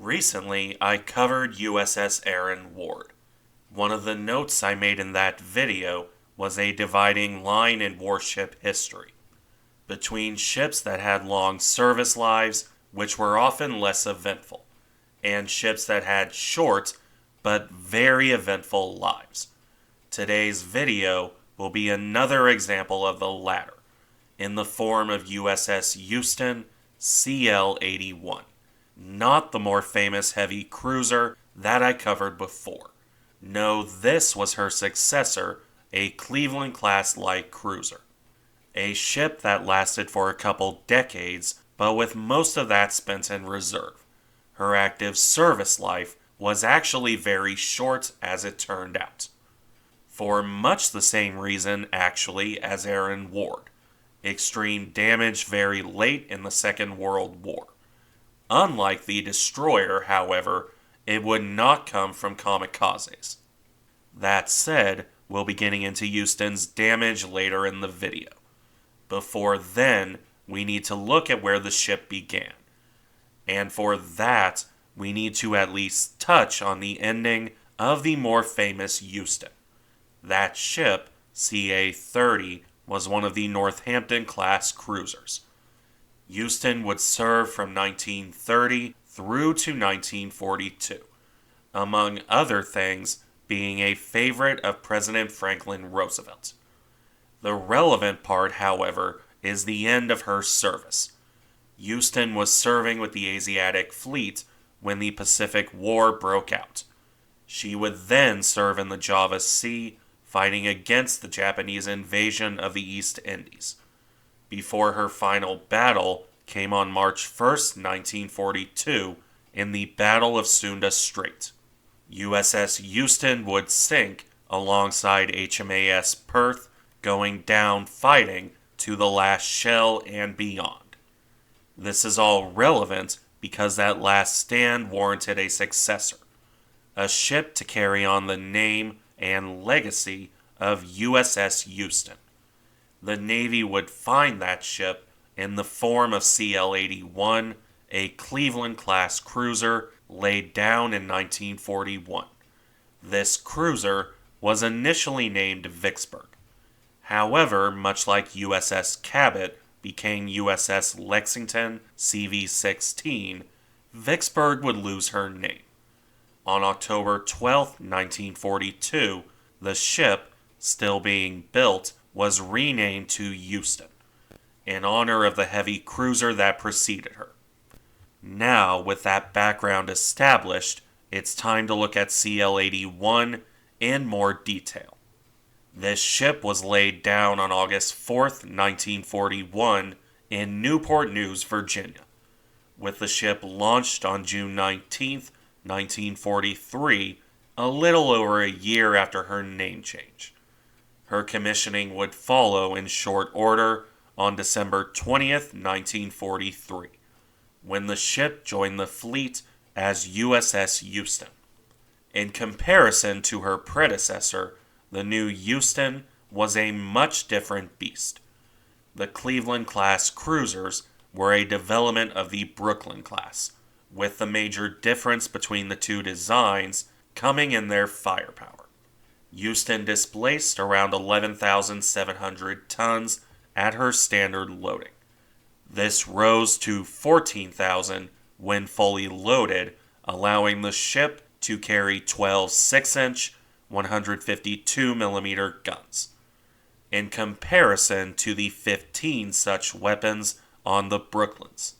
Recently, I covered USS Aaron Ward. One of the notes I made in that video was a dividing line in warship history between ships that had long service lives, which were often less eventful, and ships that had short but very eventful lives. Today's video will be another example of the latter, in the form of USS Houston CL-81, not the more famous heavy cruiser that I covered before. No, this was her successor, a Cleveland-class light cruiser. A ship that lasted for a couple decades, but with most of that spent in reserve. Her active service life was actually very short, as it turned out. For much the same reason, actually, as Aaron Ward. Extreme damage very late in the Second World War. Unlike the destroyer, however, it would not come from kamikazes. That said, we'll be getting into Houston's damage later in the video. Before then, we need to look at where the ship began. And for that, we need to at least touch on the ending of the more famous Houston. That ship, CA-30, was one of the Northampton-class cruisers. Houston would serve from 1930 through to 1942, among other things being a favorite of President Franklin Roosevelt. The relevant part, however, is the end of her service. Houston was serving with the Asiatic Fleet when the Pacific War broke out. She would then serve in the Java Sea, fighting against the Japanese invasion of the East Indies, before her final battle came on March 1st, 1942, in the Battle of Sunda Strait. USS Houston would sink alongside HMAS Perth, going down fighting to the last shell and beyond. This is all relevant because that last stand warranted a successor, a ship to carry on the name and legacy of USS Houston. The Navy would find that ship in the form of CL-81, a Cleveland-class cruiser laid down in 1941. This cruiser was initially named Vicksburg. However, much like USS Cabot became USS Lexington CV-16, Vicksburg would lose her name. On October 12, 1942, the ship, still being built, was renamed to Houston, in honor of the heavy cruiser that preceded her. Now, with that background established, it's time to look at CL-81 in more detail. This ship was laid down on August 4th, 1941, in Newport News, Virginia, with the ship launched on June 19th, 1943, a little over a year after her name change. Her commissioning would follow in short order on December 20th, 1943, when the ship joined the fleet as USS Houston. In comparison to her predecessor, the new Houston was a much different beast. The Cleveland-class cruisers were a development of the Brooklyn-class, with the major difference between the two designs coming in their firepower. Houston displaced around 11,700 tons at her standard loading. This rose to 14,000 when fully loaded, allowing the ship to carry 12 6-inch, 152mm guns, in comparison to the 15 such weapons on the Brooklyns.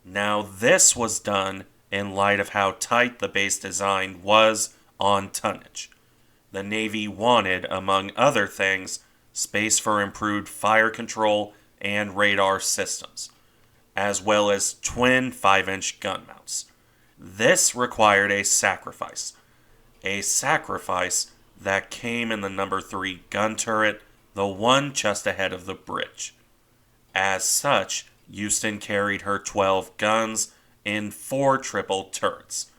Now this was done in light of how tight the base design was on tonnage. The Navy wanted, among other things, space for improved fire control and radar systems, as well as twin 5-inch gun mounts. This required a sacrifice that came in the number 3 gun turret, the one just ahead of the bridge. As such, Houston carried her 12 guns in 4 triple turrets,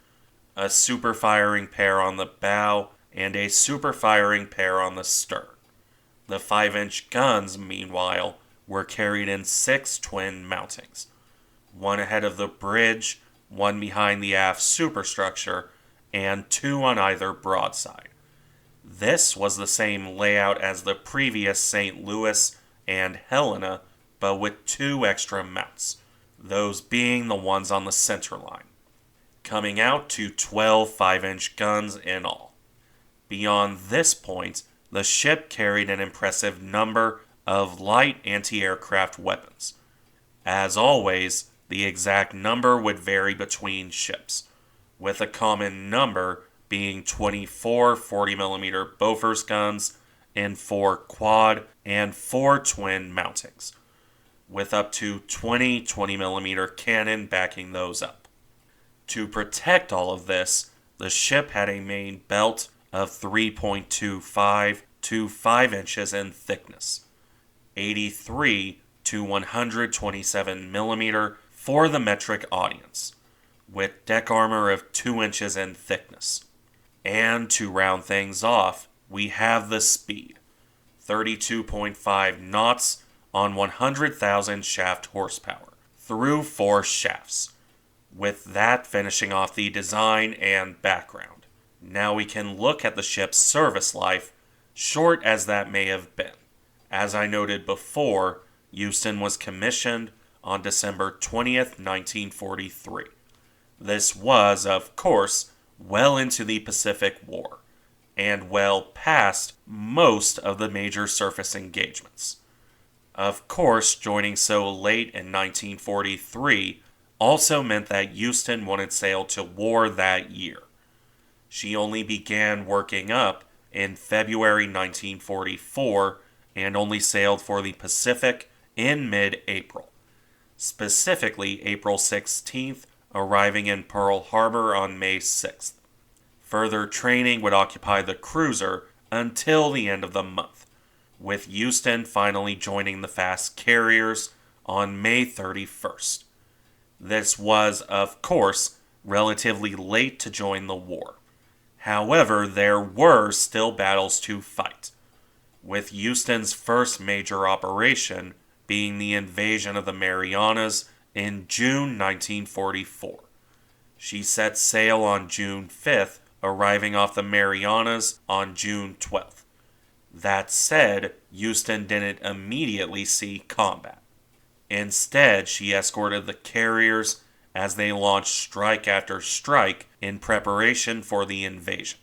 a super firing pair on the bow and a super firing pair on the stern. The 5-inch guns, meanwhile, were carried in 6 twin mountings, one ahead of the bridge, one behind the aft superstructure, and 2 on either broadside. This was the same layout as the previous St. Louis and Helena, but with 2 extra mounts, those being the ones on the center line, coming out to 12 5-inch guns in all. Beyond this point, the ship carried an impressive number of light anti-aircraft weapons. As always, the exact number would vary between ships, with a common number being 24 40mm Bofors guns in 4 quad and 4 twin mountings, with up to 20 20mm cannon backing those up. To protect all of this, the ship had a main belt of 3.25 to 5 inches in thickness, 83 to 127mm for the metric audience, with deck armor of 2 inches in thickness. And to round things off, we have the speed, 32.5 knots on 100,000 shaft horsepower, through 4 shafts, with that finishing off the design and background. Now we can look at the ship's service life, short as that may have been. As I noted before, Houston was commissioned on December 20th, 1943. This was, of course, well into the Pacific War, and well past most of the major surface engagements. Of course, joining so late in 1943 also meant that Houston wouldn't sail to war that year. She only began working up in February 1944 and only sailed for the Pacific in mid-April, specifically April 16th, arriving in Pearl Harbor on May 6th. Further training would occupy the cruiser until the end of the month, with Houston finally joining the fast carriers on May 31st. This was, of course, relatively late to join the war. However, there were still battles to fight, with Houston's first major operation being the invasion of the Marianas in June 1944. She set sail on June 5th, arriving off the Marianas on June 12th. That said, Houston didn't immediately see combat. Instead, she escorted the carriers as they launched strike after strike in preparation for the invasion.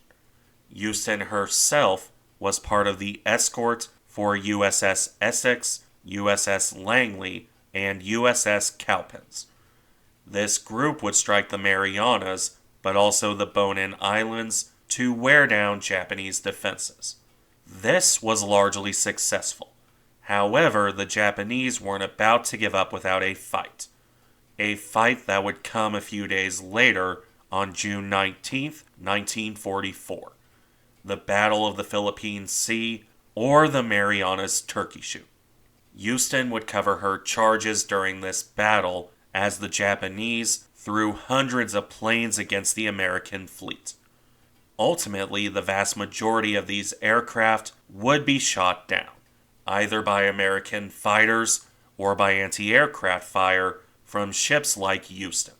Houston herself was part of the escort for USS Essex, USS Langley, and USS Cowpens. This group would strike the Marianas, but also the Bonin Islands, to wear down Japanese defenses. This was largely successful. However, the Japanese weren't about to give up without a fight that would come a few days later on June 19th, 1944. The Battle of the Philippine Sea, or the Marianas Turkey Shoot. Houston would cover her charges during this battle as the Japanese threw hundreds of planes against the American fleet. Ultimately, the vast majority of these aircraft would be shot down, either by American fighters or by anti-aircraft fire from ships like Houston.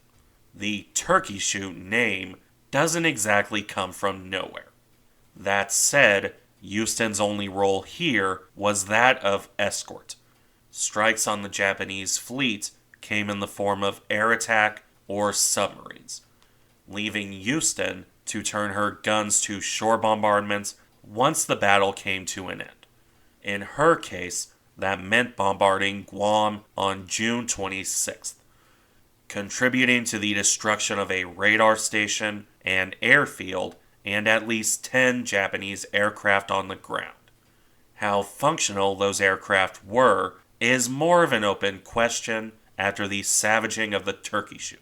The Turkey Shoot name doesn't exactly come from nowhere. That said, Houston's only role here was that of escort. Strikes on the Japanese fleet came in the form of air attack or submarines, leaving Houston to turn her guns to shore bombardment once the battle came to an end. In her case, that meant bombarding Guam on June 26th, contributing to the destruction of a radar station and airfield and at least 10 Japanese aircraft on the ground. How functional those aircraft were is more of an open question after the savaging of the Turkey Shoot.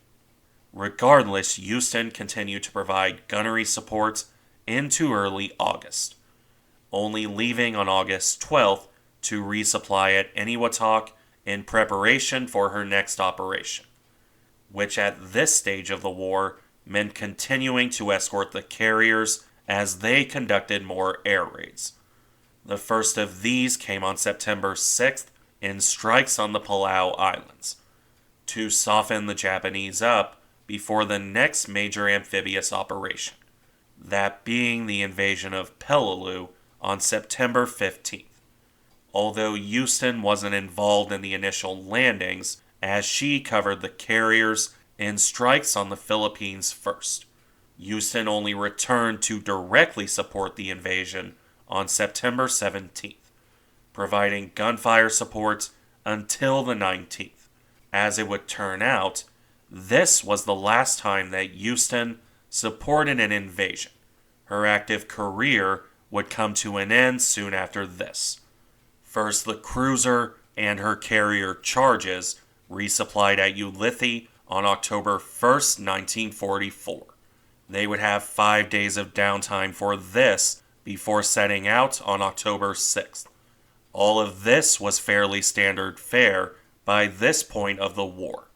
Regardless, Houston continued to provide gunnery support into early August, only leaving on August 12th to resupply at Eniwetok in preparation for her next operation, which at this stage of the war meant continuing to escort the carriers as they conducted more air raids. The first of these came on September 6th in strikes on the Palau Islands. To soften the Japanese up, before the next major amphibious operation, that being the invasion of Peleliu on September 15th. Although Houston wasn't involved in the initial landings, as she covered the carriers and strikes on the Philippines first. Houston only returned to directly support the invasion on September 17th, providing gunfire support until the 19th. As it would turn out, this was the last time that Houston supported an invasion. Her active career would come to an end soon after this. First, the cruiser and her carrier charges resupplied at Ulithi on October 1st, 1944. They would have 5 days of downtime for this before setting out on October 6th. All of this was fairly standard fare by this point of the war.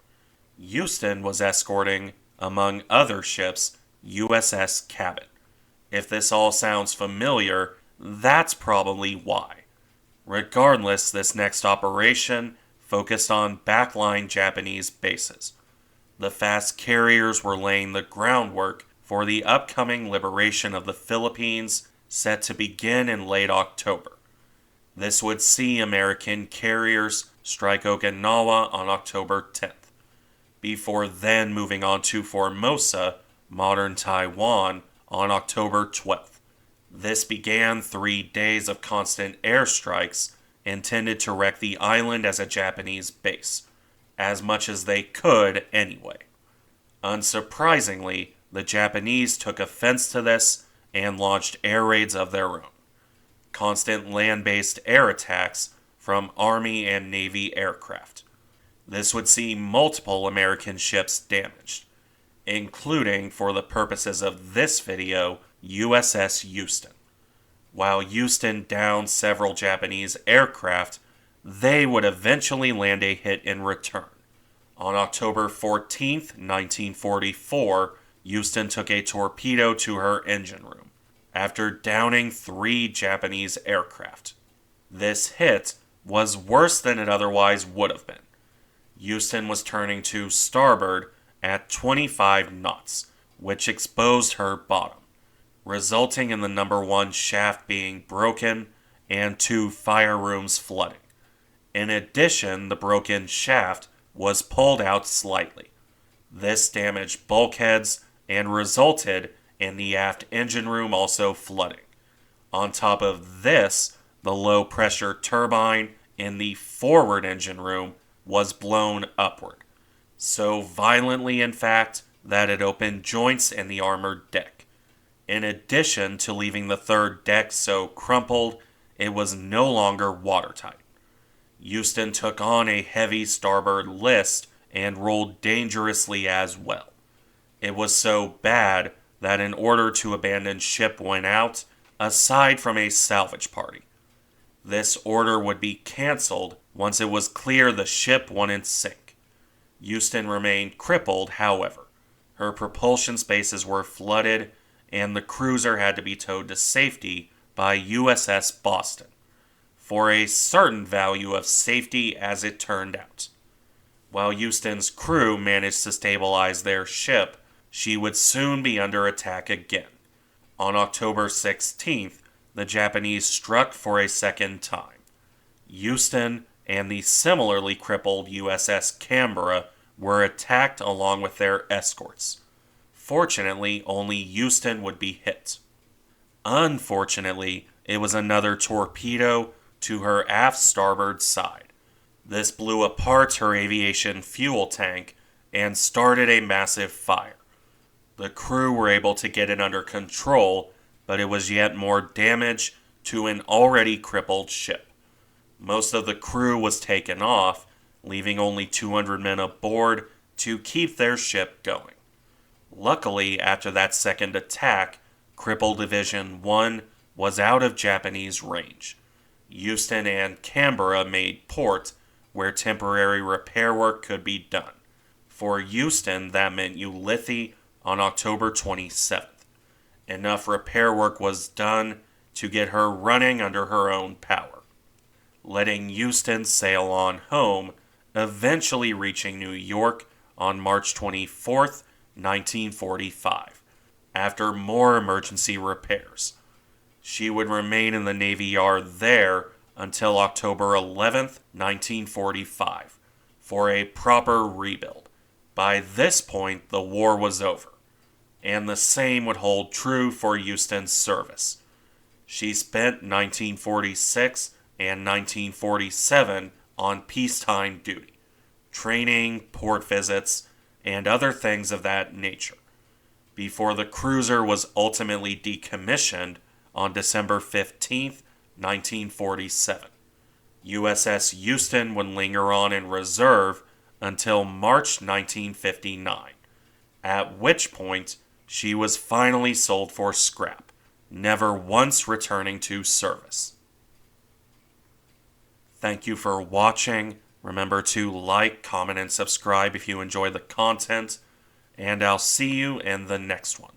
Houston was escorting, among other ships, USS Cabot. If this all sounds familiar, that's probably why. Regardless, this next operation focused on backline Japanese bases. The fast carriers were laying the groundwork for the upcoming liberation of the Philippines, set to begin in late October. This would see American carriers strike Okinawa on October 10th, before then moving on to Formosa, modern Taiwan, on October 12th. This began 3 days of constant airstrikes intended to wreck the island as a Japanese base, as much as they could anyway. Unsurprisingly, the Japanese took offense to this and launched air raids of their own. Constant land-based air attacks from Army and Navy aircraft. This would see multiple American ships damaged, including, for the purposes of this video, USS Houston. While Houston downed several Japanese aircraft, they would eventually land a hit in return. On October 14th, 1944, Houston took a torpedo to her engine room, after downing 3 Japanese aircraft. This hit was worse than it otherwise would have been. Houston was turning to starboard at 25 knots, which exposed her bottom, resulting in the number 1 shaft being broken and 2 fire rooms flooding. In addition, the broken shaft was pulled out slightly. This damaged bulkheads and resulted in the aft engine room also flooding. On top of this, the low-pressure turbine in the forward engine room was blown upward, so violently in fact that it opened joints in the armored deck. In addition to leaving the third deck so crumpled, it was no longer watertight. Houston took on a heavy starboard list and rolled dangerously as well. It was so bad that an order to abandon ship went out, aside from a salvage party. This order would be canceled once it was clear the ship wouldn't sink. Houston remained crippled, however. Her propulsion spaces were flooded, and the cruiser had to be towed to safety by USS Boston, for a certain value of safety as it turned out. While Houston's crew managed to stabilize their ship, she would soon be under attack again. On October 16th, the Japanese struck for a second time. Houston and the similarly crippled USS Canberra were attacked along with their escorts. Fortunately, only Houston would be hit. Unfortunately, it was another torpedo to her aft starboard side. This blew apart her aviation fuel tank and started a massive fire. The crew were able to get it under control, but it was yet more damage to an already crippled ship. Most of the crew was taken off, leaving only 200 men aboard to keep their ship going. Luckily, after that second attack, Cripple Division 1 was out of Japanese range. Houston and Canberra made port, where temporary repair work could be done. For Houston, that meant Ulithi on October 27th. Enough repair work was done to get her running under her own power, letting Houston sail on home, eventually reaching New York on March 24th, 1945, after more emergency repairs. She would remain in the Navy Yard there until October 11th, 1945, for a proper rebuild. By this point, the war was over, and the same would hold true for Houston's service. She spent 1946 and 1947 on peacetime duty, training, port visits, and other things of that nature, before the cruiser was ultimately decommissioned on December 15, 1947. USS Houston would linger on in reserve until March 1959, at which point she was finally sold for scrap, never once returning to service. Thank you for watching. Remember to like, comment, and subscribe if you enjoy the content, and I'll see you in the next one.